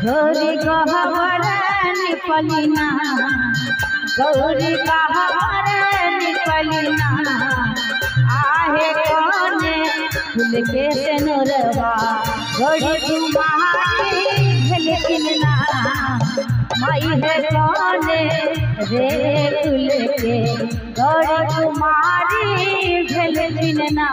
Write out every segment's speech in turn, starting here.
गौरी गहवर निकलिना गौरी गहवर निकलिना आहे कोने फूल के सेनुरवा गौरी तुम्हारी झलकिना माई है कोने रे फूल के गौरी तुम्हारी झलकिना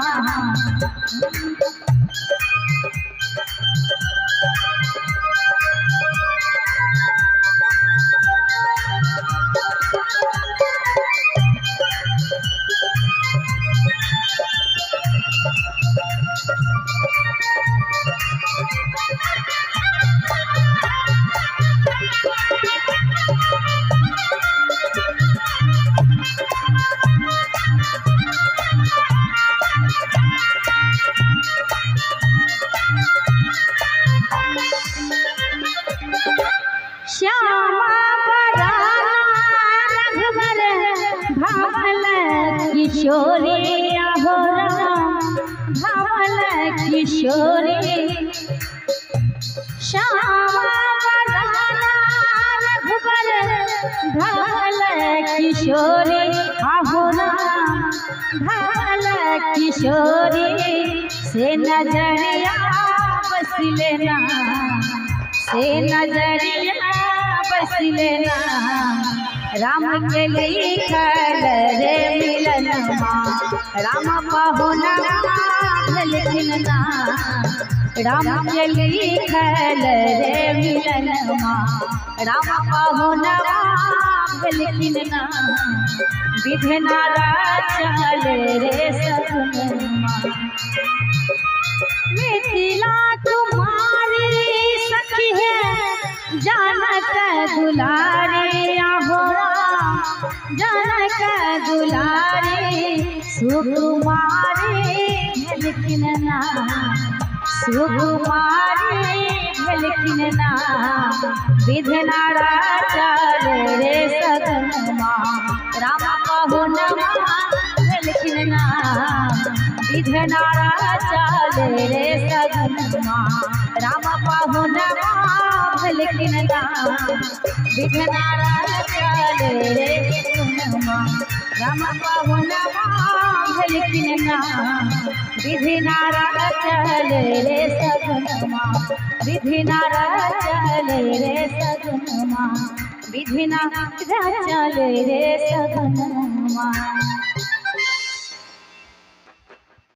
श्यामा रघुवर भावल किशोरी अहोरा भावल किशोरी श्यामा रघुवर भावल किशोरी अहोरा भावल किशोरी से नजरिया बस लेना से नजरिया बस लेना राम के लिखल रे मिलन राम पहुना झलकिना राम के लिखल रे मिलन राम पहुना झलकिना विधना चल रे सगुनमा मिथिला तुम्हारी सखी है जानक दुलारी आहोरा जानक दुलारी सुकुमारी झलकिना सुकुमारी झलकिना विधना चल रे सगुनमा राम पहुनमा झलकिना विधना चल रे सगुनमा राम पहुनमा झलकिना विधना चल रे सगुनमा राम पहुनमा झलकिना विधना चल रे सगुनमा विधना चल रे सगुनमा विधना चल रे सगुनमा।